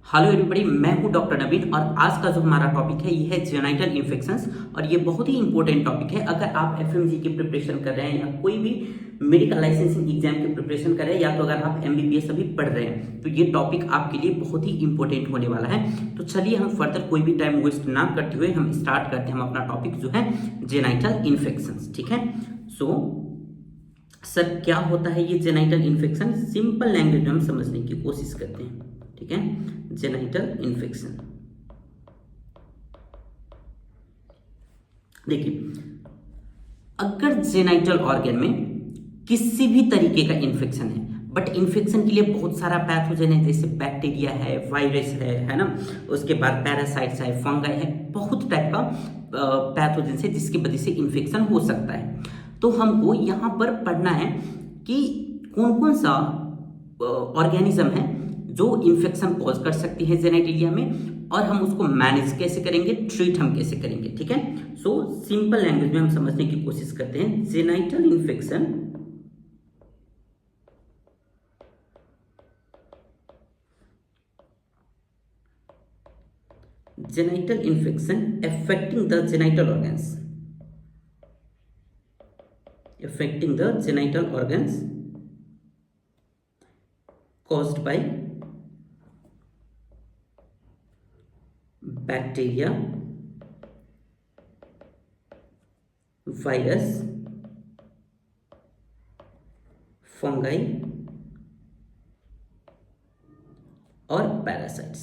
Hello everybody, मैं हूं doctor नवीन और आज का जो हमारा टॉपिक है ये है जेनाइटल इन्फेक्शंस। और ये बहुत ही इंपॉर्टेंट टॉपिक है। अगर आप एफएमजी की प्रिपरेशन कर रहे हैं या कोई भी मेडिकल लाइसेंसिंग एग्जाम की प्रिपरेशन कर रहे हैं या तो अगर आप एमबीबीएस अभी पढ़ रहे हैं तो ये टॉपिक आपके लिए बहुत ही इंपॉर्टेंट होने वाला है। तो चलिए हम फर्दर कोई भी टाइम वेस्ट ना करते हुए हम स्टार्ट करते हैं हम अपना टॉपिक जो है जेनाइटल इन्फेक्शंस। ठीक है। सर क्या होता है ये जेनाइटल इन्फेक्शन? सिंपल लैंग्वेज में हम समझने की कोशिश करते हैं। ठीक है, जेनाइटल इन्फेक्शन। देखिए, अगर जेनाइटल ऑर्गन में किसी भी तरीके का इन्फेक्शन है, बट इन्फेक्शन के लिए बहुत सारा पैथोजन है, जैसे बैक्टीरिया है, वायरस है ना, उसके बाद पैरासाइट्स है, फंगाई है, बहुत टाइप का पैथोजन है जिसकी वजह से इन्फेक्शन हो सकता है। तो हमको यहाँ पर पढ़ना है कि कौन कौन सा ऑर्गेनिज्म है जो इन्फेक्शन कॉज कर सकती है जेनेटिलिया में, और हम उसको मैनेज कैसे करेंगे, ट्रीट हम कैसे करेंगे। ठीक है। सो सिंपल लैंग्वेज में हम समझने की कोशिश करते हैं। Genital infection affecting the genital organs caused by bacteria, virus, fungi और पैरासाइट्स।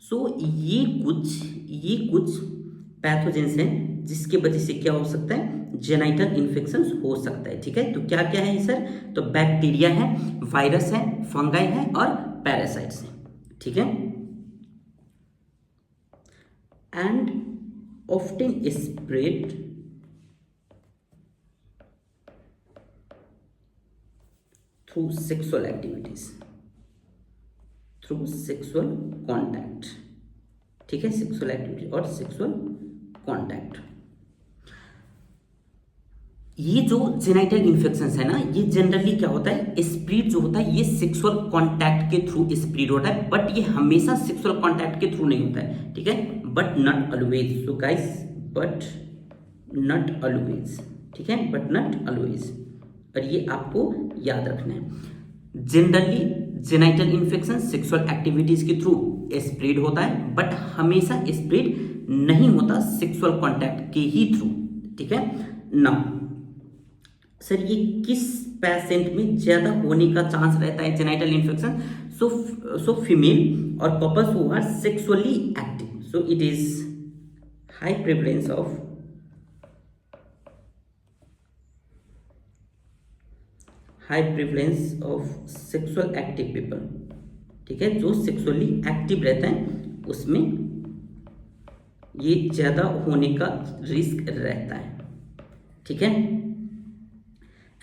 सो ये कुछ पैथोजेंस हैं जिसके वजह से क्या हो सकता है, जेनाइटल इन्फेक्शन हो सकता है। ठीक है। तो क्या क्या है सर? तो बैक्टीरिया है, वायरस है, फंगाई है और पैरासाइट्स हैं। ठीक है। And often spread through sexual activities, through sexual contact. ठीक है, सेक्सुअल एक्टिविटी और सेक्सुअल कॉन्टैक्ट। ये जो जेनाइटल इन्फेक्शंस है ना, ये जनरली क्या होता है, स्प्रेड जो होता है ये सेक्सुअल कॉन्टैक्ट के थ्रू स्प्रेड होता है, बट ये हमेशा सेक्सुअल कॉन्टैक्ट के थ्रू नहीं होता है। ठीक है, but not always. So guys, but not always. ठीक है, बट नॉट ऑलवेज, और ये आपको याद रखना है। Generally genital infection sexual activities के थ्रू स्प्रेड होता है, बट हमेशा स्प्रेड नहीं होता सेक्सुअल कॉन्टैक्ट के ही थ्रू। ठीक है ना। सर ये किस पेशेंट में ज्यादा होने का चांस रहता है जेनाइटल इन्फेक्शन? सो फीमेल और couples who are sexually active, so it is high prevalence of sexual active people. ठीक है, जो सेक्सुअली एक्टिव रहता है उसमें ये ज्यादा होने का रिस्क रहता है। ठीक है।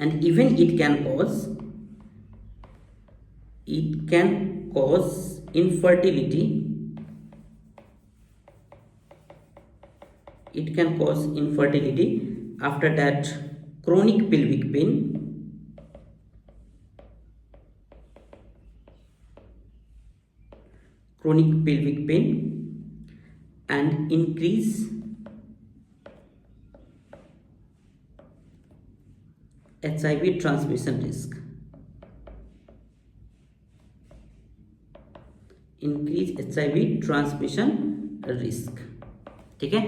And even it can cause infertility, after that chronic pelvic pain, and increase HIV transmission risk, ठीक है।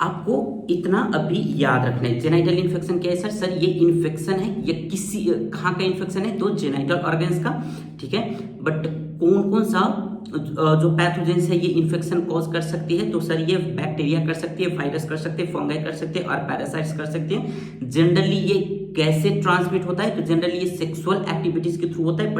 आपको इतना अभी याद रखना है। जेनाइटल इन्फेक्शन क्या है सर? सर ये इन्फेक्शन है, ये किसी कहाँ का इन्फेक्शन है? तो जेनाइटल ऑर्गन्स का। ठीक है, बट कौन कौन सा जो पैथोजेंस है ये इन्फेक्शन कॉज कर सकती है? तो सर ये बैक्टीरिया कर सकती है, वायरस कर सकते हैं, फंगाई कर सकते हैं और पैरासाइट्स कर सकते हैं। जनरली ये कैसे ट्रांसमिट होता है? तो जनरली ये सेक्सुअल एक्टिविटीज के थ्रू होता है,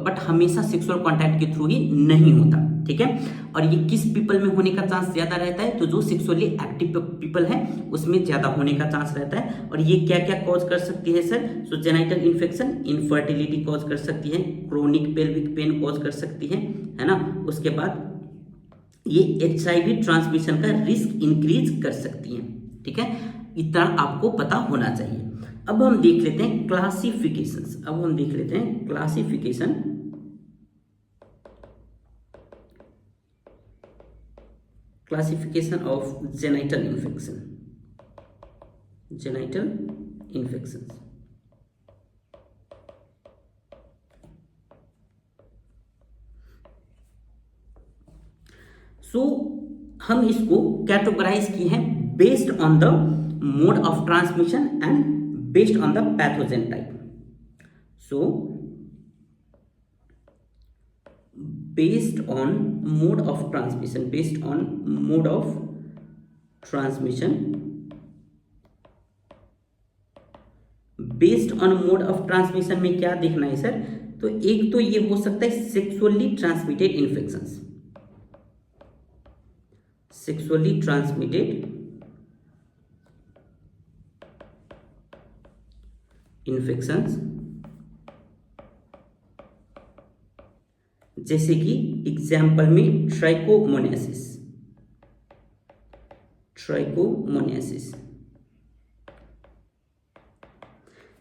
बट हमेशा सेक्सुअल कॉन्टैक्ट के थ्रू ही नहीं होता। ठीक है। और ये किस पीपल में होने का चांस ज्यादा रहता है? तो जो सेक्सुअली एक्टिव पीपल है उसमें ज्यादा होने का चांस रहता है। और ये क्या क्या कॉज कर सकती है सर? सो जेनाइटल इन्फेक्शन इनफर्टिलिटी कॉज कर सकती है, क्रोनिक पेल्विक पेन कॉज कर सकती है ना। उसके बाद ये HIV ट्रांसमिशन का रिस्क इंक्रीज कर सकती है। ठीक है, इतना आपको पता होना चाहिए। अब हम देख लेते हैं क्लासिफिकेशंस। अब हम देख लेते हैं क्लासिफिकेशन ऑफ जेनाइटल इन्फेक्शन। सो हम इसको कैटेगराइज किए हैं based on the mode of transmission and based on the pathogen type. So based on mode of transmission based on mode of transmission में क्या देखना है सर? तो एक तो ये हो सकता है सेक्सुअली ट्रांसमिटेड इन्फेक्शंस, जैसे कि एग्जाम्पल में ट्राइकोमोनियासिस।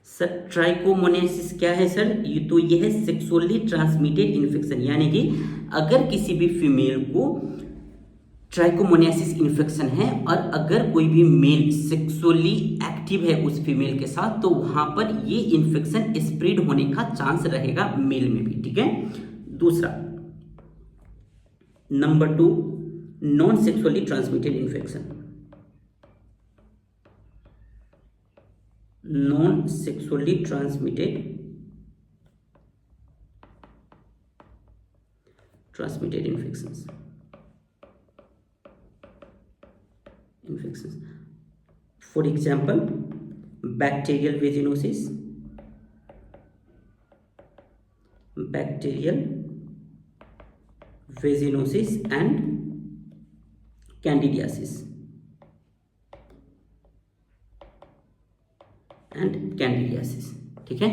सर ट्राइकोमोनियासिस क्या है सर? ये है सेक्सुअली ट्रांसमिटेड इन्फेक्शन, यानी कि अगर किसी भी फीमेल को ट्राइकोमोनियासिस इन्फेक्शन है और अगर कोई भी मेल सेक्सुअली एक्टिव है उस फीमेल के साथ, तो वहां पर ये इन्फेक्शन स्प्रेड होने का चांस रहेगा मेल में भी। ठीक है। दूसरा, number 2, non sexually transmitted infection. Non sexually transmitted infections. For example, bacterial vaginosis and candidiasis ठीक है।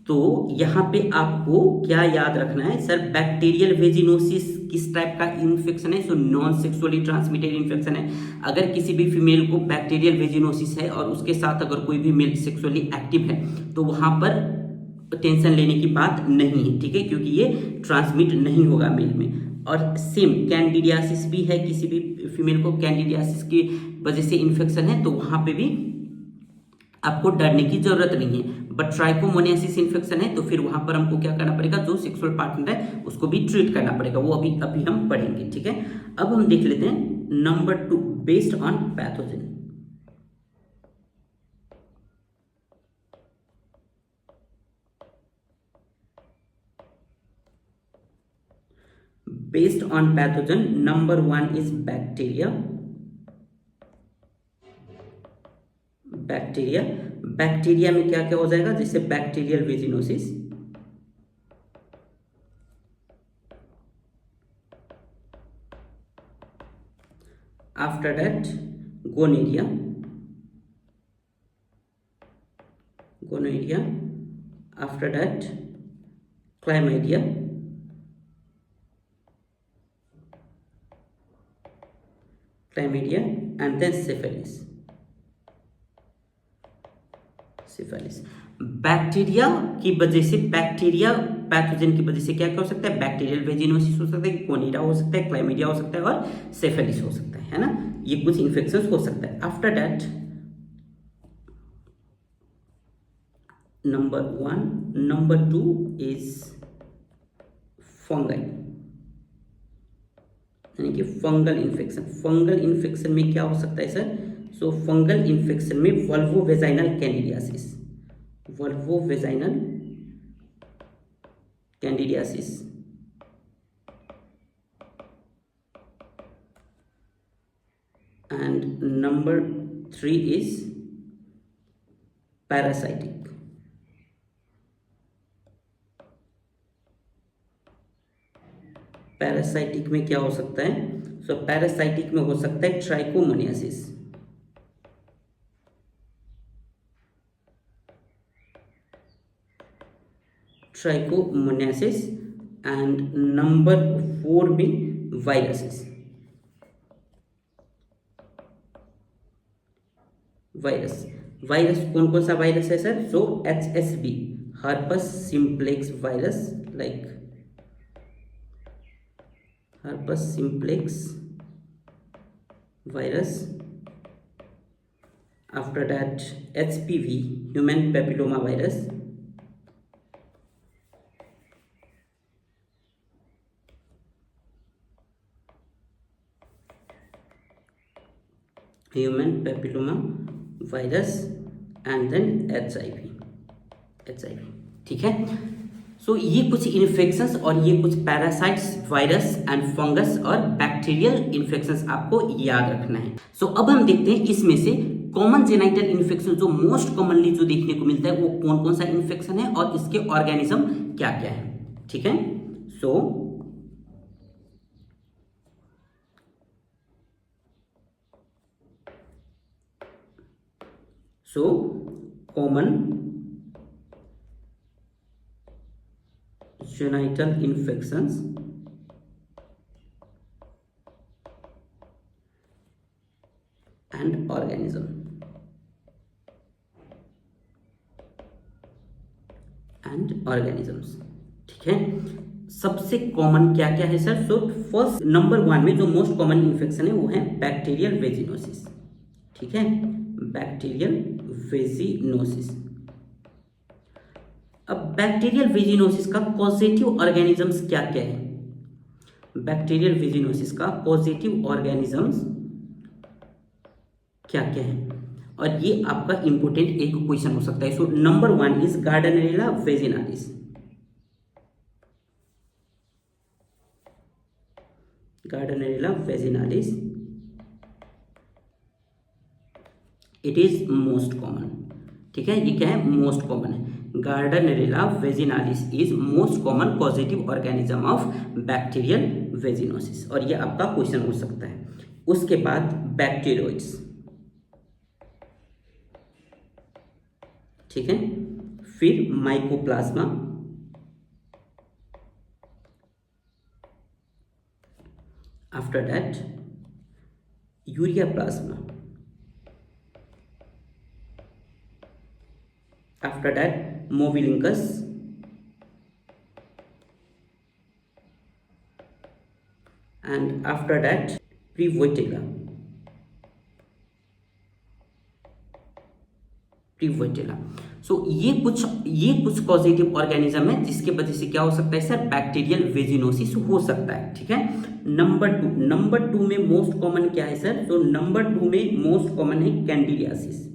तो यहां पे आपको क्या याद रखना है सर? बैक्टीरियल वेजिनोसिस किस टाइप का इन्फेक्शन है? So non sexually transmitted infection है। अगर किसी भी फीमेल को बैक्टीरियल वेजिनोसिस है और उसके साथ अगर कोई भी मेल सेक्सुअली एक्टिव है, तो वहां पर टेंशन लेने की बात नहीं है। ठीक है, क्योंकि ये ट्रांसमिट नहीं होगा मेल में। और सेम कैंडिडियासिस भी है, किसी भी फीमेल को कैंडिडियासिस की वजह से इन्फेक्शन है, तो वहां पे भी आपको डरने की जरूरत नहीं है। बट ट्राइकोमोनियासिस इन्फेक्शन है, तो फिर वहां पर हमको क्या करना पड़ेगा? जो सेक्सुअल पार्टनर है उसको भी ट्रीट करना पड़ेगा। वो अभी हम पढ़ेंगे। ठीक है। अब हम देख लेते हैं number 2, based on pathogen. Based on pathogen, number 1 is bacteria में क्या क्या हो जाएगा? जैसे bacterial vaginosis, after that gonorrhoea, after that chlamydia, and then syphilis। Bacteria की वजह से, बैक्टीरिया पैथोजन की वजह से क्या क्या हो सकता है? बैक्टीरियल वेजिनोसिस हो सकता है, कोनिरा हो सकता है, क्लाइमीडिया हो सकता है और सिफिलिस हो सकता है ना? ये कुछ इन्फेक्शंस हो सकता है। After that number 1, number 2 is fungi, यानी कि फंगल इन्फेक्शन में क्या हो सकता है सर? सो फंगल इन्फेक्शन में vulvovaginal candidiasis, and number 3 is parasitic. Parasitic में क्या हो सकता है? सो पैरासाइटिक में हो सकता है ट्राइकोमोनियासिस, एंड नंबर 4 में वायरस। वायरस कौन कौन सा वायरस है sir? So HSV, herpes simplex virus, like herpes simplex virus. After that, HPV, human papilloma virus. Human papilloma virus and then HIV. ठीक है। सो ये कुछ इन्फेक्शंस और ये कुछ पैरासाइट्स, वायरस एंड फंगस और बैक्टीरियल इन्फेक्शंस आपको याद रखना है। सो अब हम देखते हैं इसमें से कॉमन जेनाइटल इन्फेक्शन जो मोस्ट कॉमनली जो देखने को मिलता है वो कौन कौन सा इन्फेक्शन है और इसके ऑर्गेनिज्म क्या क्या है। ठीक है। So common genital infections and organisms। ठीक है। सबसे कॉमन क्या क्या है सर? सो फर्स्ट नंबर 1 में जो मोस्ट कॉमन इन्फेक्शन है वो है बैक्टीरियल वेजिनोसिस। ठीक है, बैक्टीरियल वेजिनोसिस। अब बैक्टीरियल वेजिनोसिस का पॉजिटिव ऑर्गेनिजम्स क्या क्या है? बैक्टीरियल वेजिनोसिस का पॉजिटिव ऑर्गेनिजम्स क्या क्या है? और ये आपका इंपोर्टेंट एक क्वेश्चन हो सकता है। So number 1 is Gardnerella vaginalis. Gardnerella vaginalis, it is most common. ठीक है, ये क्या है? मोस्ट कॉमन है। Gardnerella vaginalis is most common positive organism of bacterial vaginosis, और ये आपका क्वेश्चन हो सकता है। उसके बाद बैक्टीरियोइड्स। ठीक है, फिर mycoplasma, after that urea plasma, after that Movilingus, and after that Prevotella। सो ये कुछ पॉजिटिव ऑर्गेनिज्म है जिसके वजह से क्या हो सकता है सर? बैक्टीरियल वेजिनोसिस हो सकता है। ठीक है। नंबर टू में मोस्ट कॉमन क्या है सर? तो नंबर 2 में मोस्ट कॉमन है candidiasis.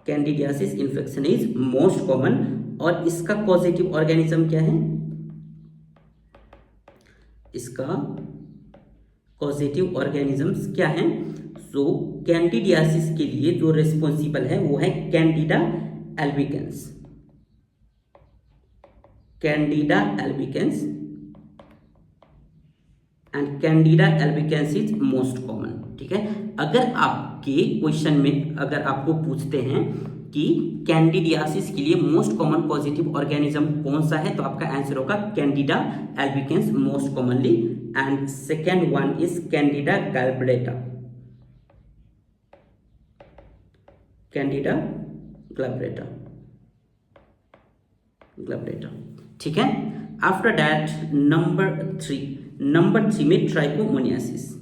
Candidiasis infection is most common, और इसका पॉजिटिव ऑर्गेनिज्म क्या है? इसका पॉजिटिव ऑर्गेनिजम्स क्या है? सो कैंडिडियासिस के लिए जो रिस्पॉन्सिबल है वो है Candida albicans. Candida albicans, and Candida albicans is most common. ठीक है। अगर आपके क्वेश्चन में अगर आपको पूछते हैं कि कैंडिडियासिस के लिए मोस्ट कॉमन पॉजिटिव ऑर्गेनिज्म कौन सा है, तो आपका आंसर होगा Candida albicans most commonly, and second one is Candida glabrata. Candida glabrata. ठीक है। आफ्टर दैट नंबर 3 में ट्राइकोमोनियासिस।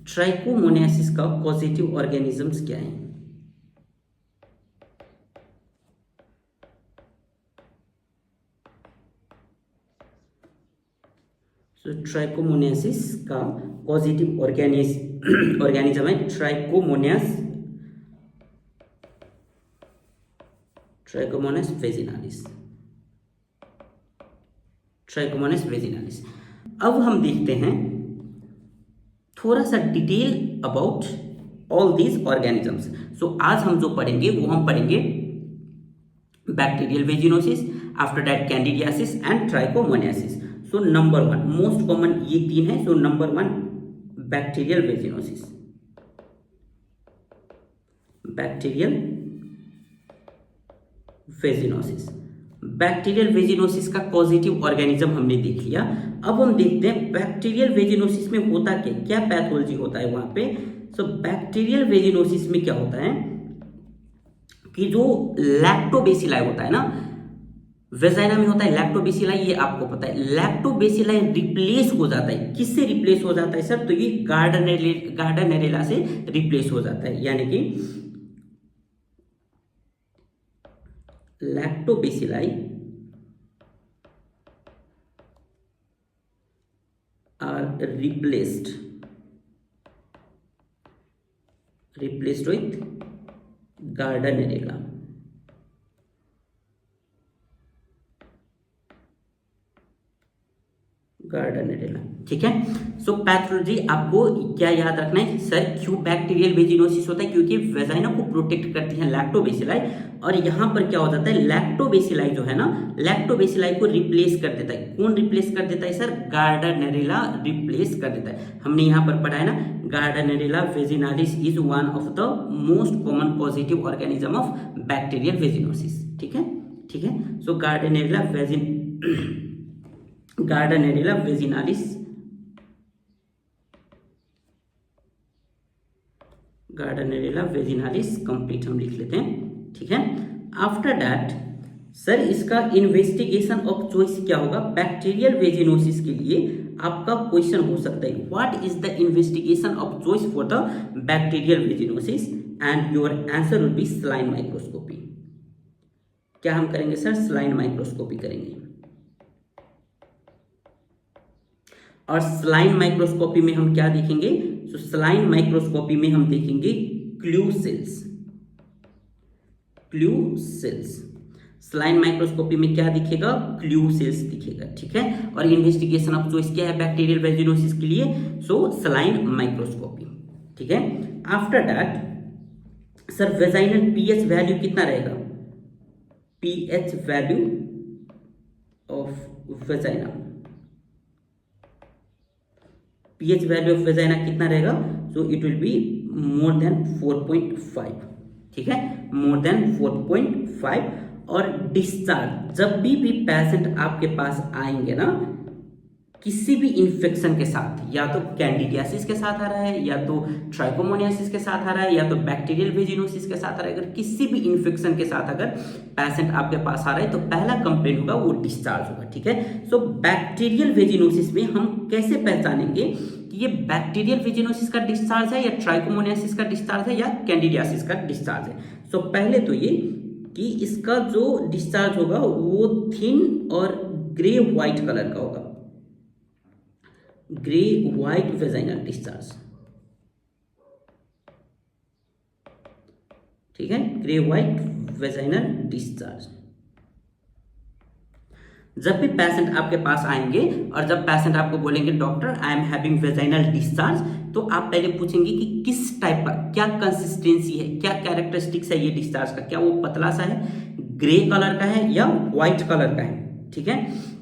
ट्राइकोमोनियासिस का पॉजिटिव ऑर्गेनिजम्स क्या है? सो ट्राइकोमोनियासिस का पॉजिटिव ऑर्गेनिज्म है ट्राइकोमोनियस वेजिनालिस। अब हम देखते हैं थोड़ा सा detail about all these organisms. सो आज हम जो पढ़ेंगे वो हम पढ़ेंगे bacterial vaginosis, after that candidiasis and trichomoniasis. So number 1 most common ये 3 है। So number 1 bacterial vaginosis. Bacterial vaginosis. Bacterial vaginosis का पॉजिटिव ऑर्गेनिज्म हमने देख लिया। अब हम देखते हैं बैक्टीरियल वेजिनोसिस में होता क्या क्या पैथोलॉजी होता है वहां पे। सो बैक्टीरियल वेजिनोसिस में क्या होता है कि जो लैक्टोबेसिलाई होता है ना, वेजाइना में होता है लैक्टोबेसिलाई, ये आपको पता है। लैक्टोबेसिलाई रिप्लेस हो जाता है, किससे रिप्लेस हो जाता है सर? तो ये गार्डनेरेला से रिप्लेस हो जाता है, यानी कि lactobacilli are replaced with Gardnerella। Gardnerella, ठीक है। सो पैथोलॉजी आपको क्या याद रखना है सर? क्यों बैक्टीरियल वेजिनोसिस होता है? क्योंकि वेजाइना को प्रोटेक्ट करती है लैक्टोबेसिलाई, और यहां पर क्या हो जाता है, लैक्टोबेसिलाई जो है ना, लैक्टोबेसिलाई को रिप्लेस कर देता है। कौन रिप्लेस कर देता है सर? गार्डनेरेला रिप्लेस कर देता है। हमने यहां पर पढ़ा है ना, Gardnerella vaginalis is one of the most common positive organism of bacterial vaginosis, ठीक है, ठीक है। So Gardnerella vaginalis, Gardnerella vaginalis complete हम लिख लेते हैं, ठीक है। आफ्टर दैट सर इसका इन्वेस्टिगेशन ऑफ चॉइस क्या होगा? बैक्टीरियल वेजिनोसिस के लिए आपका क्वेश्चन हो सकता है, what is the investigation of choice for the bacterial vaginosis? And your answer will be saline microscopy. क्या हम करेंगे सर? सलाइन माइक्रोस्कोपी करेंगे। और सलाइन माइक्रोस्कोपी में हम क्या देखेंगे? तो सलाइन माइक्रोस्कोपी में हम देखेंगे clue cells. Clue cells saline microscopy में क्या दिखेगा? क्लू सेल्स दिखेगा, ठीक है। और इन्वेस्टिगेशन ऑफ चॉइस क्या है बैक्टीरियल वेजिनोसिस के लिए? सो सलाइन माइक्रोस्कोपी, ठीक है। After that sir vaginal pH value कितना रहेगा? PH value of vagina, pH value of vagina कितना रहेगा? So it will be more than 4.5, ठीक है, मोर देन 4.5। और डिस्चार्ज, जब भी पेशेंट आपके पास आएंगे ना किसी भी इन्फेक्शन के साथ, या तो कैंडिडियासिस के साथ आ रहा है, या तो ट्राइकोमोनियासिस के साथ आ रहा है, या तो बैक्टीरियल वेजिनोसिस के साथ आ रहा है, अगर किसी भी इन्फेक्शन के साथ अगर पेशेंट आपके पास आ रहा है तो पहला कंप्लेंट होगा वो डिस्चार्ज होगा, ठीक है। सो बैक्टीरियल वेजिनोसिस में हम कैसे पहचानेंगे कि ये बैक्टीरियल वेजिनोसिस का डिस्चार्ज है, या ट्राइकोमोनियासिस का डिस्चार्ज है, या कैंडिडियासिस का डिस्चार्ज है? सो पहले तो ये कि इसका जो डिस्चार्ज होगा वो थिन और ग्रे व्हाइट कलर का होगा, ग्रे व्हाइट वेजाइनल डिस्चार्ज, ठीक है, ग्रे व्हाइट वेजाइनल डिस्चार्ज। जब भी पेशेंट आपके पास आएंगे और जब पेशेंट आपको बोलेंगे doctor I am having vaginal discharge, तो आप पहले पूछेंगे कि किस टाइप का, क्या कंसिस्टेंसी है, क्या कैरेक्टरिस्टिक्स है ये डिस्चार्ज का, क्या वो पतला सा है, ग्रे कलर का है, या व्हाइट कलर का है, ठीक है।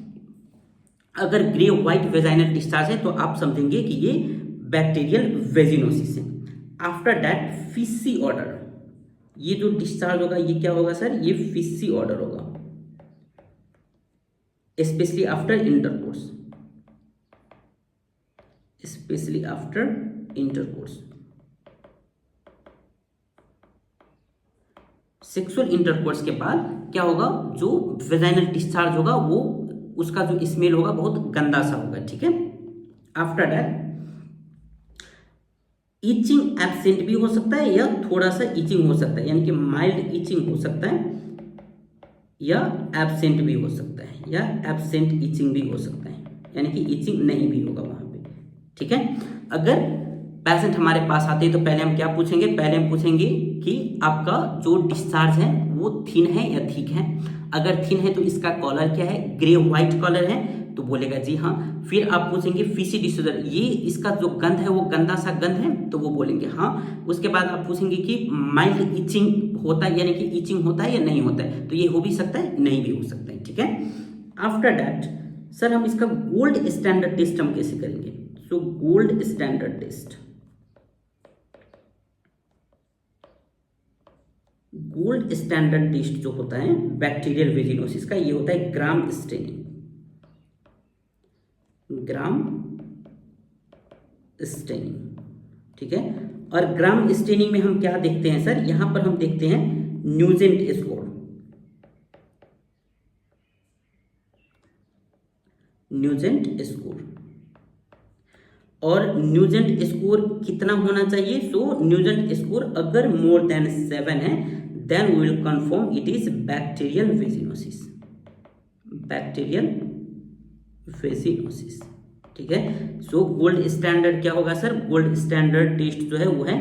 अगर ग्रे व्हाइट वेजाइनल डिस्चार्ज है तो आप समझेंगे कि ये बैक्टीरियल वेजिनोसिस है। आफ्टर दैट फिशी ऑर्डर, ये जो डिस्चार्ज होगा ये क्या होगा सर? ये फिशी ऑर्डर होगा, specially after intercourse, specially after intercourse. Sexual intercourse के बाद क्या होगा? जो वेजाइनल डिस्चार्ज होगा वो उसका जो स्मेल होगा बहुत गंदा सा होगा, ठीक है। आफ्टर दैट इचिंग एब्सेंट भी हो सकता है या थोड़ा सा इचिंग हो सकता है, यानी कि माइल्ड इचिंग हो सकता है, या एब्सेंट भी हो सकता है, या एब्सेंट इचिंग भी हो सकता है, यानी कि इचिंग नहीं भी होगा वहां पे, ठीक है। अगर पेशेंट हमारे पास आते हैं तो पहले हम क्या पूछेंगे? पहले हम पूछेंगे कि आपका जो डिस्चार्ज है वो थिन है या थिक है। अगर थिन है तो इसका कलर क्या है? ग्रे व्हाइट कलर है, तो बोलेगा जी हाँ। फिर आप पूछेंगे फिशी डिसऑर्डर, ये इसका जो गंध है वो गंदा सा गंध है, तो वो बोलेंगे हाँ। उसके बाद आप पूछेंगे कि माइल्ड इचिंग होता है, यानी कि इचिंग होता है या नहीं होता है, तो ये हो भी सकता है नहीं भी हो सकता है, ठीक है। आफ्टर दैट सर हम इसका गोल्ड स्टैंडर्ड टेस्ट हम कैसे करेंगे? So gold standard test, gold standard test जो होता है बैक्टीरियल वेजिनोसिस का, ये होता है ग्राम स्टेनिंग। ग्राम स्टेनिंग, ठीक है। और ग्राम स्टेनिंग में हम क्या देखते हैं सर, यहां पर हम देखते हैं न्यूजेंट स्कोर। न्यूजेंट स्कोर, और न्यूजेंट स्कोर कितना होना चाहिए? सो न्यूजेंट स्कोर अगर मोर देन 7 है then we will confirm it is bacterial vaginosis. Bacterial vaginosis, ठीक है। सो गोल्ड स्टैंडर्ड क्या होगा सर? गोल्ड स्टैंडर्ड टेस्ट जो है वो है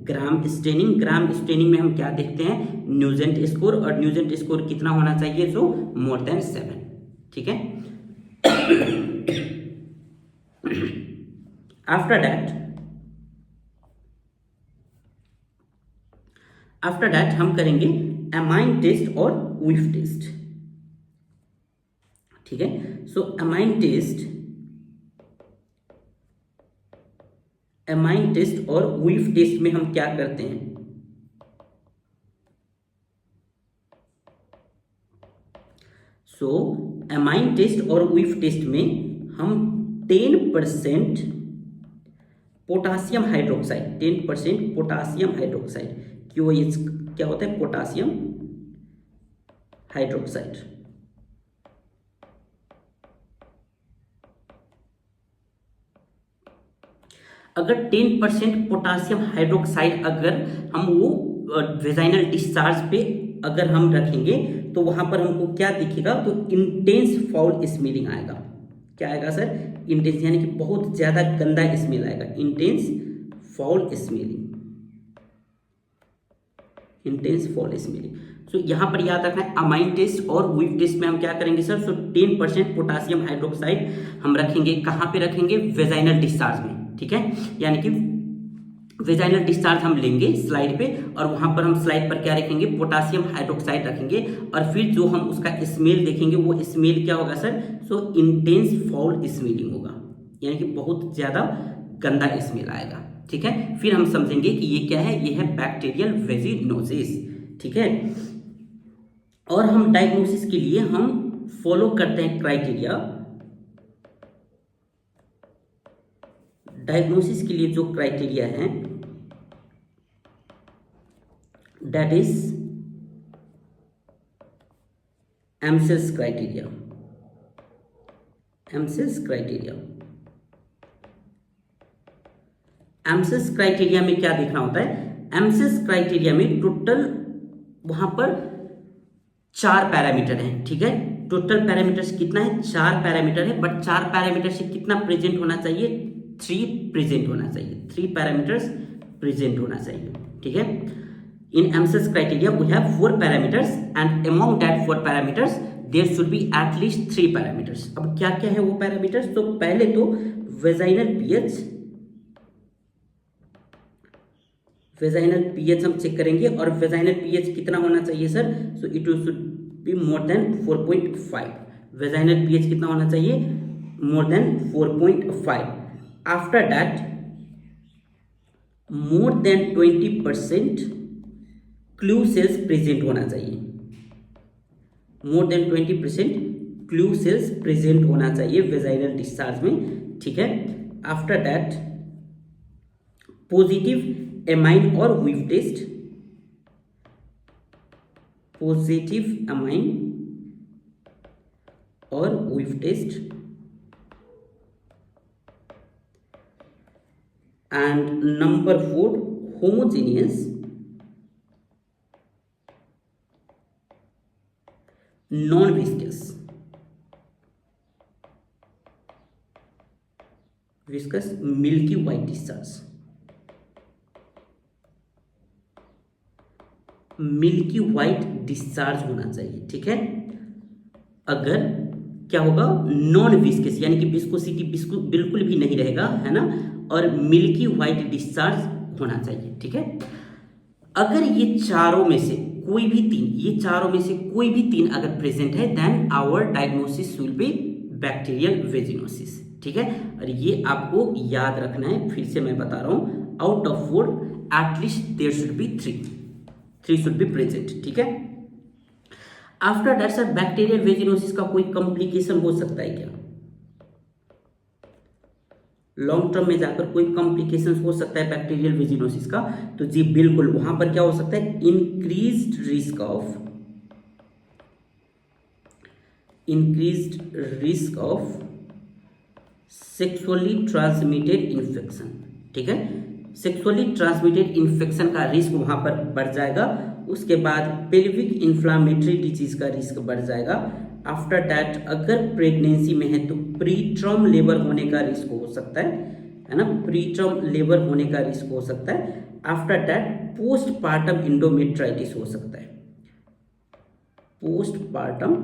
ग्राम स्टेनिंग। ग्राम स्टेनिंग में हम क्या देखते हैं? न्यूजेंट स्कोर, और न्यूजेंट स्कोर कितना होना चाहिए? सो मोर देन 7, ठीक है। आफ्टर दैट हम करेंगे एमाइन टेस्ट और विफ टेस्ट, ठीक है। सो एमाइन टेस्ट और विफ टेस्ट में हम क्या करते हैं? सो एमाइन टेस्ट और विफ टेस्ट में हम 10% potassium hydroxide, 10% potassium hydroxide, QOH क्या होता है? Potassium hydroxide. अगर 10% पोटासियम हाइड्रोक्साइड अगर हम वो वेजाइनल डिस्चार्ज पे अगर हम रखेंगे तो वहां पर हमको क्या दिखेगा? तो इंटेंस फाउल स्मेलिंग आएगा। क्या आएगा सर? इंटेंस, यानी कि बहुत ज्यादा गंदा स्मेल आएगा। Intense foul smelling, intense foul smelling. So यहाँ पर याद रखना है अमाइन टेस्ट और विफ टेस्ट में हम क्या करेंगे सर? सो 10% पोटासियम हाइड्रोक्साइड हम रखेंगे। कहाँ पे रखेंगे? वेजाइनल डिस्चार्ज में, ठीक है। यानी कि वेजाइनल डिस्चार्ज हम लेंगे स्लाइड पे, और वहां पर हम स्लाइड पर क्या रखेंगे? पोटासियम हाइड्रोक्साइड रखेंगे। और फिर जो हम उसका स्मेल देखेंगे वो स्मेल क्या होगा sir? So intense foul smelling होगा, यानी कि बहुत ज्यादा गंदा स्मेल आएगा, ठीक है। फिर हम समझेंगे कि ये क्या है? ये है बैक्टीरियल वेजिनोसिस, ठीक है। और हम डायग्नोसिस के लिए हम फॉलो करते हैं क्राइटेरिया। डायग्नोसिस के लिए जो क्राइटेरिया है that is Amsel's criteria. Amsel's criteria, Amsel's criteria में क्या देखना होता है? एमसेस क्राइटेरिया में टोटल वहां पर 4 पैरामीटर हैं, ठीक है। टोटल पैरामीटर्स कितना है? 4 पैरामीटर है, बट 4 पैरामीटर से कितना प्रेजेंट होना चाहिए? 3 प्रेजेंट होना चाहिए। 3 पैरामीटर्स प्रेजेंट होना चाहिए, ठीक है। In Amsel's criteria we have 4 parameters and among that 4 parameters there should be at least 3 parameters. अब क्या क्या है वो पैरामीटर्स? तो पहले तो वेजाइनल पीएच हम चेक करेंगे, और वेजाइनल पीएच कितना होना चाहिए sir? So it should be more than 4.5। Vaginal pH कितना होना चाहिए? More than 4.5। After that more than 20% clue cells present होना चाहिए। More than 20% clue cells present होना चाहिए वेजाइनल डिस्चार्ज में, ठीक है। आफ्टर दैट पॉजिटिव एमाइन और विफ टेस्ट, पॉजिटिव एमाइन और whiff test, and number 4 homogeneous non viscous milky white discharge. Milky white discharge होना चाहिए, ठीक है। अगर क्या होगा? नॉन विस्कस, यानी कि विस्कोसिटी बिल्कुल भी नहीं रहेगा, है ना, और मिल्की व्हाइट डिस्चार्ज होना चाहिए, ठीक है। अगर ये चारों में से कोई भी 3, ये चारों में से कोई भी 3 अगर प्रेजेंट है then our diagnosis will be bacterial vaginosis, ठीक है। और ये आपको याद रखना है, फिर से मैं बता रहा हूं, out of 4 at least there should be 3, 3 should be present, ठीक है। After that sir bacterial vaginosis का कोई कॉम्प्लिकेशन हो सकता है क्या? लॉन्ग टर्म में जाकर कोई कॉम्प्लिकेशन हो सकता है बैक्टीरियल वेजिनोसिस का? तो जी बिल्कुल, वहां पर क्या हो सकता है, increased risk of sexually transmitted infection, ठीक है। सेक्सुअली ट्रांसमिटेड इन्फेक्शन का रिस्क वहां पर बढ़ जाएगा। उसके बाद पेल्विक इन्फ्लामेटरी डिजीज का रिस्क बढ़ जाएगा। आफ्टर दैट अगर प्रेगनेंसी में है तो प्री टर्म लेबर होने का रिस्क हो सकता है ना, प्री टर्म लेबर होने का रिस्क हो सकता है। आफ्टर दैट पोस्टपार्टम एंडोमेट्राइटिस हो सकता है, पोस्टपार्टम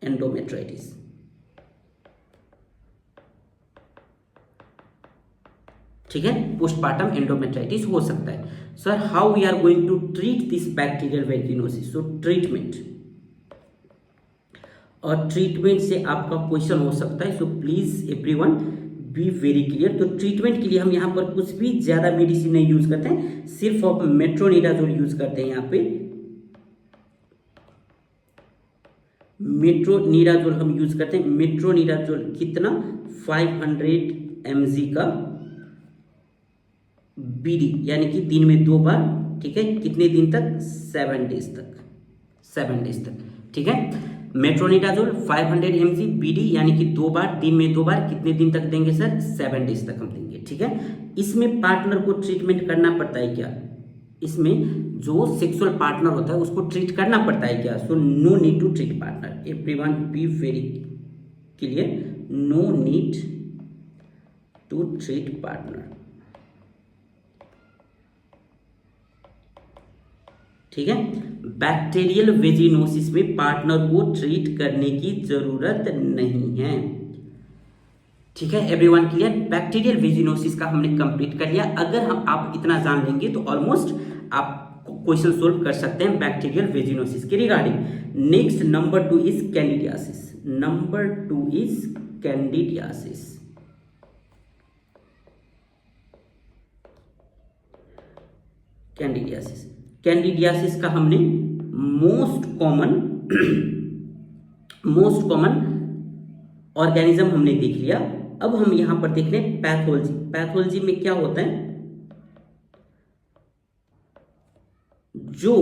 एंडोमेट्राइटिस, ठीक है, पोस्टपार्टम एंडोमेट्राइटिस हो सकता है। Sir how we are going to treat this bacterial vaginosis? So treatment, और ट्रीटमेंट से आपका क्वेश्चन हो सकता है, so please everyone be very clear. तो ट्रीटमेंट के लिए हम यहाँ पर कुछ भी ज्यादा मेडिसिन नहीं यूज करते हैं, सिर्फ आप मेट्रोनिडाजोल यूज करते हैं। यहाँ पे मेट्रोनिडाजोल हम यूज करते हैं। मेट्रोनिडाजोल कितना, 500 mg का बीडी, यानी कि दिन में 2 बार, ठीक है। कितने दिन तक, 7 डेज तक, 7 डेज तक, ठीक है। मेट्रोनिडाजोल 500 mg बीडी, यानी कि 2 बार, दिन में 2 बार, कितने दिन तक देंगे सर, 7 डेज तक हम देंगे, ठीक है। इसमें पार्टनर को ट्रीटमेंट करना पड़ता है क्या? इसमें जो सेक्सुअल पार्टनर होता है उसको ट्रीट करना पड़ता है क्या? So no need to treat partner, everyone be very clear, no need to treat partner, ठीक है। बैक्टीरियल वेजिनोसिस में पार्टनर को ट्रीट करने की जरूरत नहीं है, ठीक है। Everyone clear? बैक्टीरियल वेजिनोसिस का हमने कंप्लीट कर लिया। अगर हम आप इतना जान लेंगे तो ऑलमोस्ट आप क्वेश्चन सोल्व कर सकते हैं बैक्टीरियल वेजिनोसिस के regarding. Next number 2 is candidiasis. Number 2 is candidiasis. Candidiasis, candidiasis का हमने मोस्ट कॉमन ऑर्गेनिज्म हमने देख लिया। अब हम यहां पर देख रहे हैं पैथोलॉजी। पैथोलॉजी में क्या होता है, जो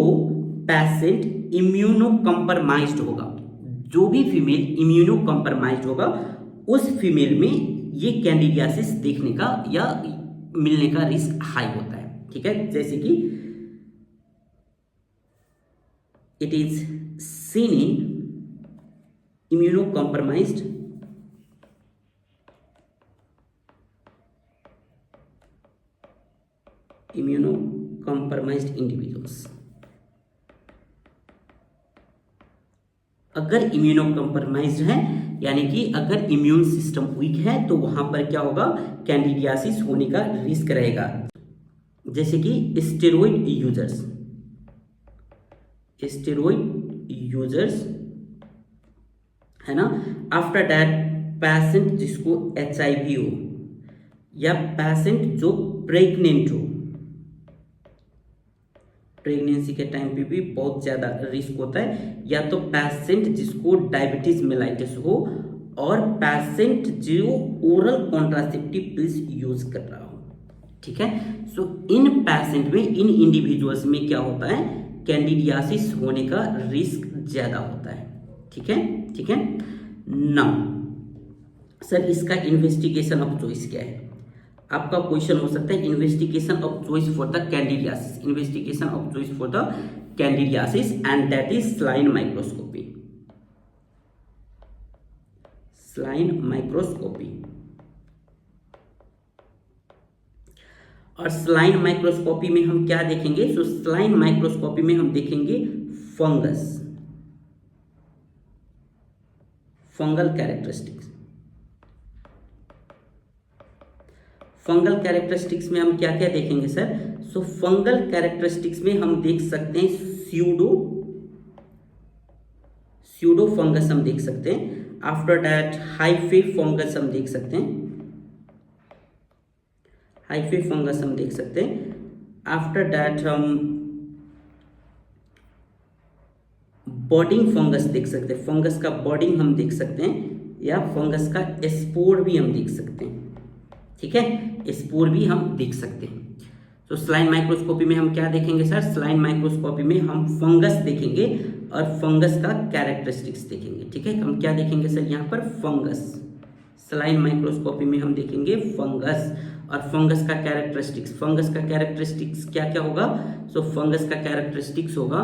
पेशेंट इम्यूनो कॉम्प्रोमाइज्ड होगा, जो भी फीमेल इम्यूनो कॉम्प्रोमाइज्ड होगा, उस फीमेल में ये कैंडिडियासिस देखने का या मिलने का रिस्क हाई होता है, ठीक है। जैसे कि it is seen in immunocompromised individuals। अगर इम्यूनोकॉम्प्रोमाइज्ड है, यानी कि अगर इम्यून सिस्टम वीक है, तो वहां पर क्या होगा, कैंडिडियासिस होने का रिस्क रहेगा। जैसे कि स्टेरॉइड यूजर्स है ना। आफ्टर दैट पेशेंट जिसको HIV हो, या पेशेंट जो प्रेग्नेंट हो, प्रेगनेंसी के टाइम पे भी बहुत ज्यादा रिस्क होता है, या तो पेशेंट जिसको डायबिटीज मेलाइटिस हो, और पेशेंट जो ओरल कॉन्ट्रासेप्टिव पिल्स यूज कर रहा हो, ठीक है। सो इन पेशेंट में, इन इंडिविजुअल्स में क्या होता है, कैंडिडियासिस होने का रिस्क ज्यादा होता है, ठीक है। नाउ सर इसका इन्वेस्टिगेशन ऑफ चॉइस क्या है? आपका क्वेश्चन हो सकता है investigation of choice for the candidiasis, investigation of choice for the candidiasis, and that is saline microscopy. और स्लाइन माइक्रोस्कोपी में हम क्या देखेंगे? सो स्लाइन माइक्रोस्कोपी में हम देखेंगे फंगल कैरेक्टरिस्टिक्स। फंगल कैरेक्टरिस्टिक्स में हम क्या क्या देखेंगे सर? सो फंगल कैरेक्टरिस्टिक्स में हम देख सकते हैं स्यूडो फंगस हम देख सकते हैं। आफ्टर दैट हाइफे फंगस हम देख सकते हैं, आफ्टर दैट हम बॉडिंग फंगस देख सकते हैं, फंगस का बॉडिंग हम देख सकते हैं, या फंगस का स्पोर भी हम देख सकते हैं। ठीक है, स्पोर भी हम देख सकते हैं। तो सलाइन माइक्रोस्कोपी में हम क्या देखेंगे सर? सलाइन माइक्रोस्कोपी में हम फंगस देखेंगे और फंगस का कैरेक्टरिस्टिक्स देखेंगे। ठीक है, हम क्या देखेंगे सर यहाँ पर? फंगस। सलाइन माइक्रोस्कोपी में हम देखेंगे फंगस और फंगस का कैरेक्टरिस्टिक्स। फंगस का कैरेक्टरिस्टिक्स क्या क्या होगा? सो फंगस का कैरेक्टरिस्टिक्स होगा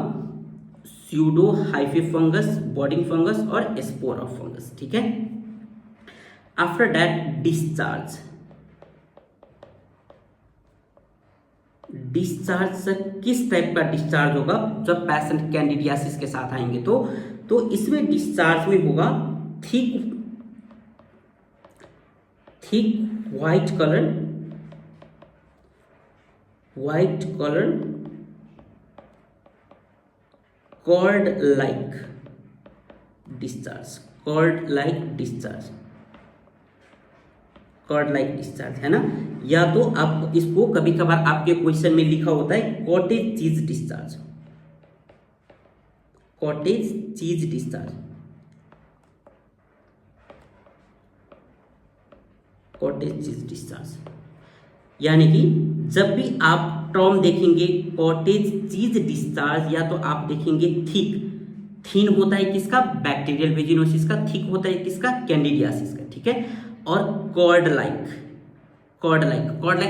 pseudo hyphae fungus, bonding fungus और स्पोर ऑफ फंगस। ठीक है, after that discharge. Discharge sir किस टाइप का डिस्चार्ज होगा जब पेशेंट कैंडिडियासिस के साथ आएंगे? तो इसमें डिस्चार्ज में होगा thick white colour curd like discharge है ना। या तो आप इसको कभी कभार आपके क्वेश्चन में लिखा होता है कॉटेज चीज डिस्चार्ज। यानी कि जब भी आप टर्म देखेंगे कॉटेज चीज डिस्चार्ज, या तो आप देखेंगे थिन होता है किसका? बैक्टीरियल वेजिनोसिस का। थिक होता है किसका? कैंडिडियासिस का। ठीक है, और कॉर्ड लाइक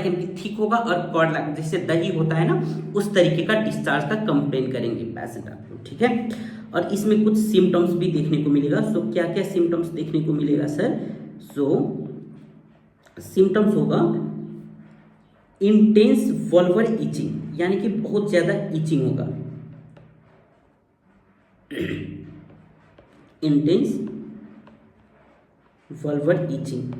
यानी थिक होगा, और कॉर्ड लाइक जैसे दही होता है ना, उस तरीके का डिस्चार्ज का कंप्लेन करेंगे पेशेंट आप लोग। ठीक है, और इसमें कुछ सिम्टम्स भी देखने को मिलेगा। सो क्या क्या सिम्टम्स देखने को मिलेगा सर? सो सिम्टम्स होगा इंटेंस वल्वर इचिंग, यानी कि बहुत ज्यादा इचिंग होगा। इंटेंस वल्वर इचिंग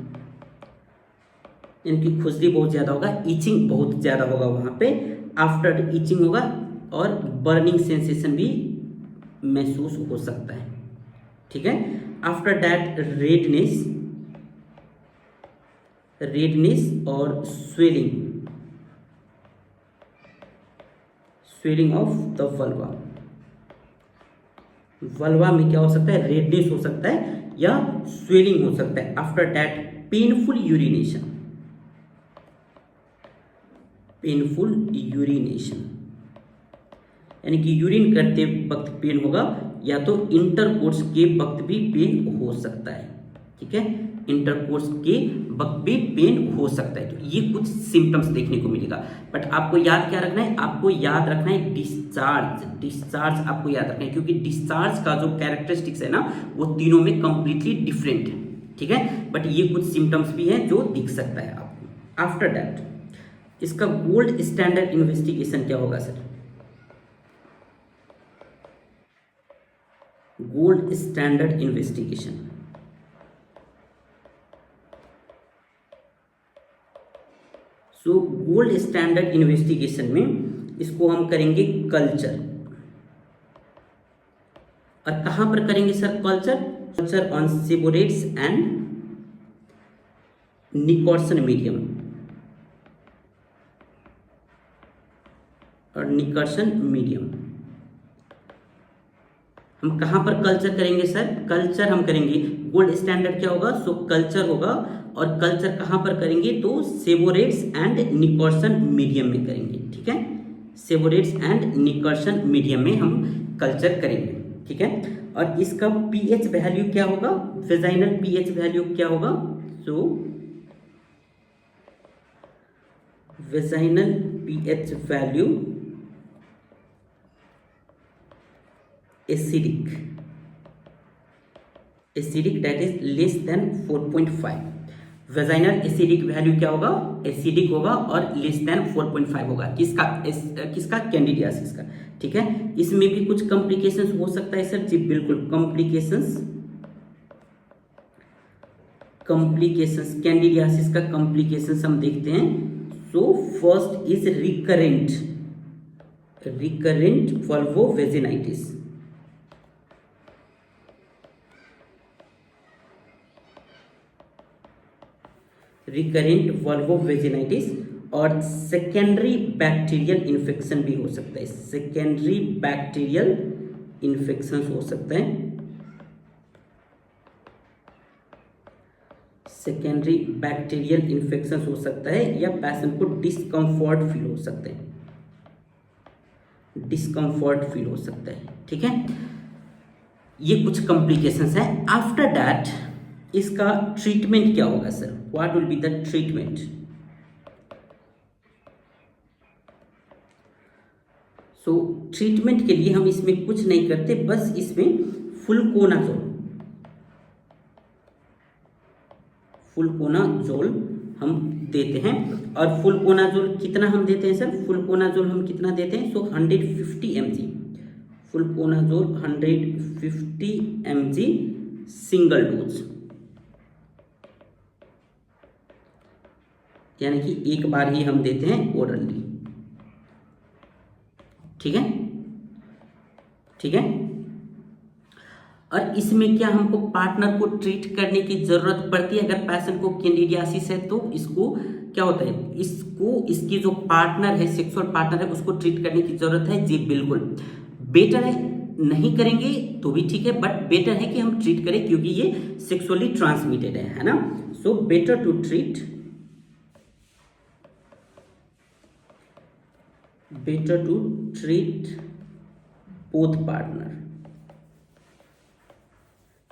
यानी कि खुजली बहुत ज्यादा होगा, इचिंग बहुत ज्यादा होगा वहां पे। आफ्टर इचिंग होगा और बर्निंग सेंसेशन भी महसूस हो सकता है। ठीक है, आफ्टर दैट रेडनेस और स्वेलिंग ऑफ द वल्वा में क्या हो सकता है? रेडनेस हो सकता है या स्वेलिंग हो सकता है। आफ्टर दैट पेनफुल यूरिनेशन यानी कि यूरिन करते वक्त पेन होगा, या तो इंटरकोर्स के वक्त भी पेन हो सकता है। ठीक है, इंटरकोर्स के वक्त भी पेन हो सकता है। तो ये कुछ सिम्टम्स देखने को मिलेगा। बट आपको याद क्या रखना है? आपको याद रखना है डिस्चार्ज आपको याद रखना है, क्योंकि डिस्चार्ज का जो कैरेक्टरिस्टिक्स है ना, वो तीनों में कंप्लीटली डिफरेंट है। ठीक है, बट ये कुछ सिम्टम्स भी हैं जो दिख सकता है आपको। आफ्टर दैट इसका गोल्ड स्टैंडर्ड इन्वेस्टिगेशन क्या होगा sir? Gold standard investigation, so gold standard investigation में इसको हम करेंगे कल्चर। और कहां पर करेंगे sir culture? On Sabouraud's and Nickerson medium. हम कहां पर कल्चर करेंगे सर? कल्चर हम करेंगे, गोल्ड स्टैंडर्ड क्या होगा? सो कल्चर होगा, और कल्चर कहां पर करेंगे? तो सेबोरेट्स एंड निकर्सन मीडियम में करेंगे। ठीक है, सेबोरेट्स एंड निकर्सन मीडियम में हम कल्चर करेंगे। ठीक है, और इसका पीएच वैल्यू क्या होगा? वेजाइनल पीएच वैल्यू क्या होगा? So vaginal pH value acidic that is less than 4.5। Vaginal acidic value क्या होगा? एसिडिक होगा और लेस देन 4.5 होगा। किसका? कैंडिडियासिस का। ठीक है, इसमें भी कुछ कॉम्प्लिकेशंस हो सकता है सर? जी बिल्कुल, कॉम्प्लिकेशंस कैंडिडियासिस का कॉम्प्लिकेशंस हम देखते हैं। So first is recurrent vulvovaginitis. Recurrent vulvovaginitis और सेकेंडरी बैक्टीरियल इन्फेक्शन भी हो सकता है। सेकेंडरी बैक्टीरियल इन्फेक्शन हो सकता है, सेकेंडरी बैक्टीरियल इन्फेक्शन हो सकता है, या पेशेंट को डिस्कम्फर्ट फील हो सकता है, डिस्कम्फर्ट फील हो सकता है। ठीक है, ये कुछ कॉम्प्लिकेशंस है। आफ्टर दैट इसका ट्रीटमेंट क्या होगा sir, what will be the treatment? So treatment के लिए हम इसमें कुछ नहीं करते, बस इसमें फुल्कोनाजोल हम देते हैं। और फुल्कोनाजोल कितना हम देते हैं सर? फुल्कोनाजोल हम कितना देते हैं? सो 150 mg फुल्कोनाजोल 150 mg सिंगल डोज, यानी कि एक बार ही हम देते हैं ओरली। ठीक है, ठीक है। और इसमें क्या हमको पार्टनर को ट्रीट करने की जरूरत पड़ती है? अगर पेशेंट को कैंडिडियासिस है तो इसको क्या होता है, इसको इसकी जो पार्टनर है, सेक्सुअल पार्टनर है, उसको ट्रीट करने की जरूरत है। जी बिल्कुल, बेटर है नहीं करेंगे तो भी ठीक है, बट बेटर है कि हम ट्रीट करें क्योंकि ये सेक्सुअली ट्रांसमिटेड है ना। So better to treat, better to treat both partner,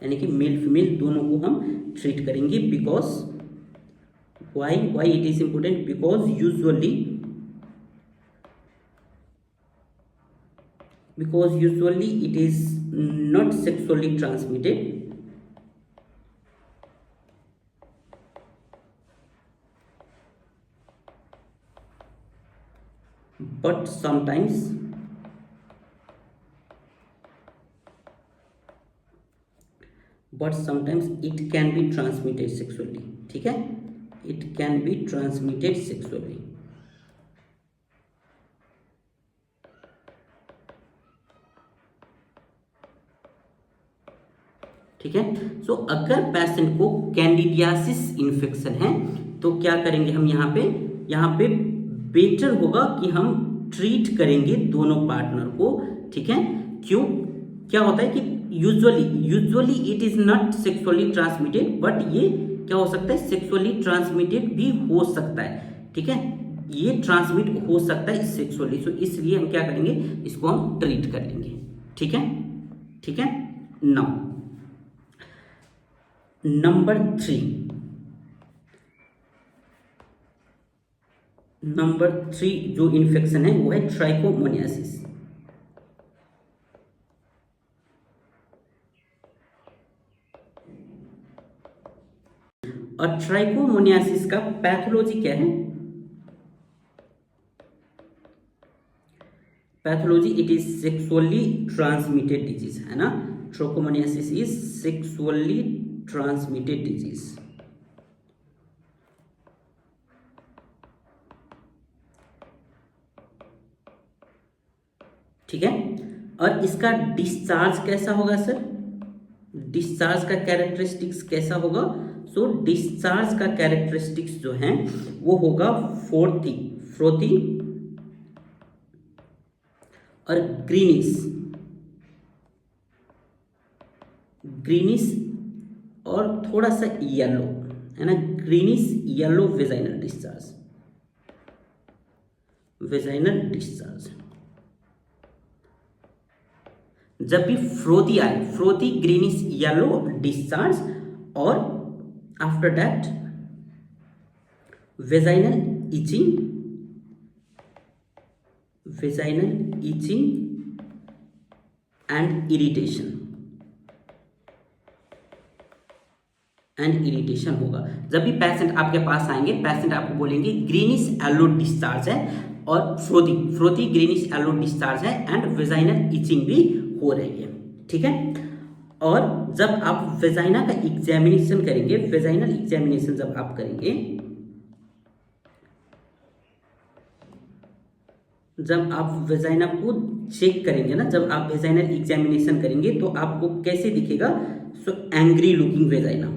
यानी कि मेल फीमेल दोनों को हम ट्रीट करेंगे। Because why it is important? Because usually it is not sexually transmitted, but sometimes it can be transmitted sexually। ठीक है, it can be transmitted sexually। ठीक है, सो अगर पेशेंट को कैंडिडियासिस इन्फेक्शन है तो क्या करेंगे हम यहाँ पे बेटर होगा कि हम ट्रीट करेंगे दोनों पार्टनर को। ठीक है, क्यों? क्या होता है कि usually it is not sexually transmitted, but ये क्या हो सकता है, सेक्सुअली ट्रांसमिटेड भी हो सकता है। ठीक है, ये ट्रांसमिट हो सकता है सेक्सुअली, सो इसलिए हम क्या करेंगे, इसको हम ट्रीट कर लेंगे। ठीक है, ठीक है। नाउ नंबर 3 जो इन्फेक्शन है वो है ट्राइकोमोनियासिस। और ट्राइकोमोनियासिस का पैथोलॉजी क्या है? Pathology it is sexually transmitted disease, है ना। Trichomoniasis is sexually transmitted disease. ठीक है, और इसका डिस्चार्ज कैसा होगा सर? डिस्चार्ज का कैरेक्टरिस्टिक्स कैसा होगा? सो डिस्चार्ज का कैरेक्टरिस्टिक्स जो है वो होगा फ्रोथी और ग्रीनिश और थोड़ा सा येलो, है ना, ग्रीनिश येलो वेजाइनल डिस्चार्ज। जब भी फ्रोथी आए, फ्रोथी ग्रीनिश येलो डिस्चार्ज, और after that vaginal etching and irritation होगा। जब भी पेशेंट आपके पास आएंगे, पेशेंट आपको बोलेंगे ग्रीनिश येलो डिस्चार्ज है और फ्रोथी ग्रीनिश येलो डिस्चार्ज है एंड वेजाइनल इचिंग भी हो रही है। ठीक है, और जब आप वेजाइना का एग्जामिनेशन करेंगे, वेजाइनल एग्जामिनेशन जब आप करेंगे, जब आप वेजाइना को चेक करेंगे ना, जब आप वेजाइनल एग्जामिनेशन करेंगे तो आपको कैसे दिखेगा? सो एंग्री लुकिंग वेजाइना,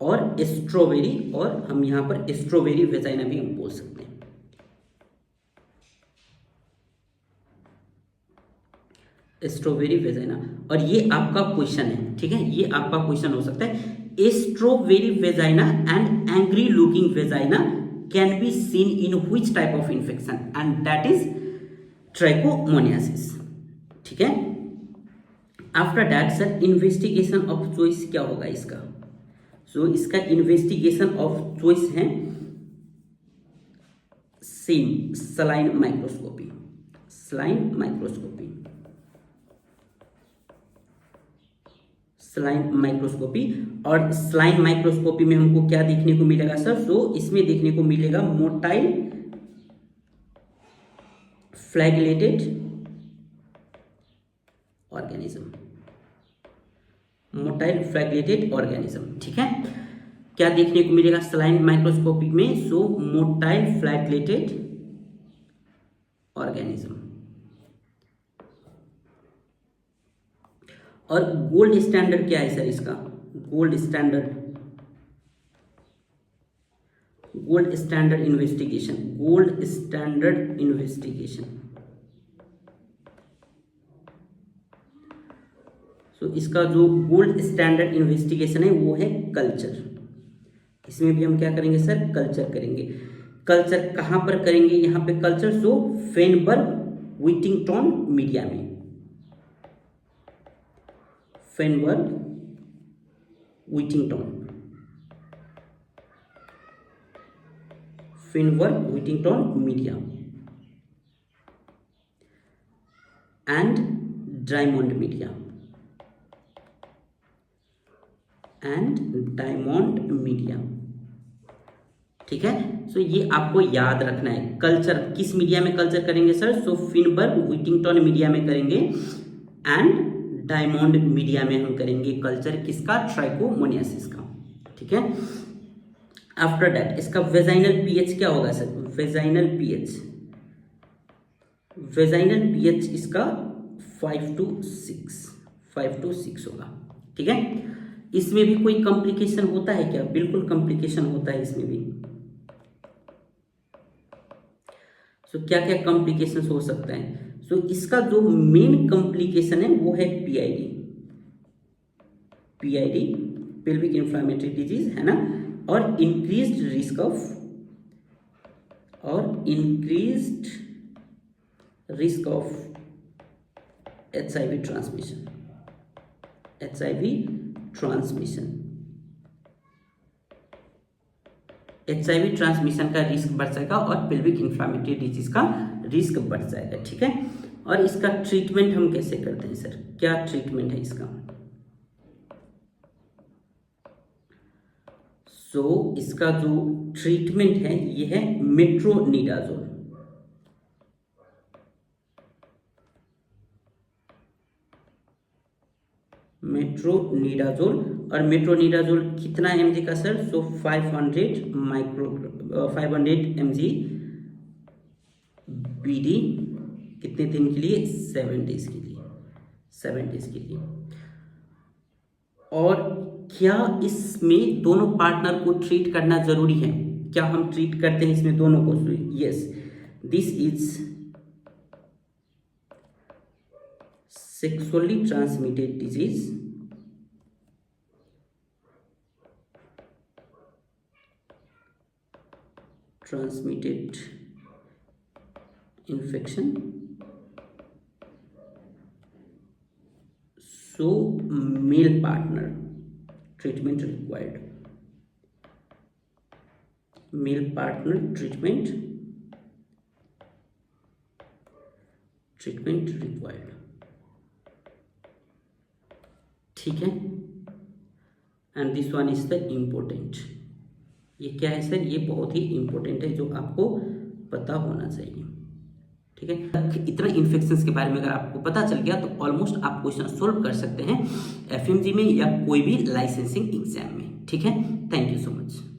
और स्ट्रॉबेरी, और हम यहाँ पर स्ट्रॉबेरी वेजाइना भी हम बोल सकते हैं। स्ट्रॉबेरी वेजाइना, और ये आपका क्वेश्चन है, ठीक है, ये आपका क्वेश्चन हो सकता है। Strawberry vagina and angry looking vagina can be seen in which type of infection, and that is trichomoniasis, ठीक है। After that sir investigation of choice क्या होगा इसका? सो इसका इन्वेस्टिगेशन ऑफ चॉइस है same saline microscopy, saline microscopy, saline microscopy. और saline microscopy में हमको क्या देखने को मिलेगा सर? सो इसमें देखने को मिलेगा motile flagellated organism, motile flagellated organism, ठीक है। क्या देखने को मिलेगा सलाइन माइक्रोस्कोपी में? So motile flagellated organism. और गोल्ड स्टैंडर्ड क्या है सर इसका? Gold standard, gold standard investigation, gold standard investigation. So इसका जो गोल्ड स्टैंडर्ड इन्वेस्टिगेशन है वो है कल्चर। इसमें भी हम क्या करेंगे सर? कल्चर करेंगे। कल्चर कहां पर करेंगे? यहां पे कल्चर सो फेनबर्ग व्हिटिंगटन मीडिया में, Feinberg Whittington, Feinberg Whittington media and Diamond media, and Diamond media, ठीक है। सो ये आपको याद रखना है। कल्चर किस मीडिया में कल्चर करेंगे सर? सो फेनबर्ग व्हिटिंगटन मीडिया में करेंगे, एंड डायमंड मीडिया में हम करेंगे कल्चर किसका? ट्राइकोमोनियासिस का, ठीक है। आफ्टर दैट इसका वेजाइनल पीएच क्या होगा sir? Vaginal pH, vaginal pH इसका 5 to 6 होगा, ठीक है। इसमें भी कोई कॉम्प्लिकेशन होता है क्या? बिल्कुल कॉम्प्लिकेशन होता है इसमें भी। सो क्या क्या कॉम्प्लिकेशन हो सकता है? सो इसका जो मेन कॉम्प्लिकेशन है वो है PID, PID pelvic inflammatory disease है ना, और इंक्रीज्ड रिस्क ऑफ, और increased risk of HIV transmission, HIV transmission, HIV transmission का रिस्क बढ़ जाएगा और पेल्विक इन्फ्लेमेटरी डिजीज का रिस्क बढ़ जाएगा, ठीक है। और इसका ट्रीटमेंट हम कैसे करते हैं सर? क्या ट्रीटमेंट है इसका? सो इसका जो ट्रीटमेंट है ये है मेट्रोनिडाजोल, मेट्रोनिडाजोल। और मेट्रोनिडाजोल कितना mg का सर? सो 500 mg BD, कितने दिन के लिए? 7 डेज के लिए, 7 डेज के लिए। और क्या इसमें दोनों पार्टनर को ट्रीट करना जरूरी है? क्या हम ट्रीट करते हैं इसमें दोनों को? Yes, this is sexually transmitted disease, transmitted infection. So male partner treatment required, male partner treatment required, ठीक है। And this one is the important. ये क्या है सर? ये बहुत ही इंपॉर्टेंट है जो आपको पता होना चाहिए, ठीक है। इतना इन्फेक्शंस के बारे में अगर आपको पता चल गया तो ऑलमोस्ट आप क्वेश्चन सोल्व कर सकते हैं एफएमजी में या कोई भी लाइसेंसिंग एग्जाम में, ठीक है। Thank you so much.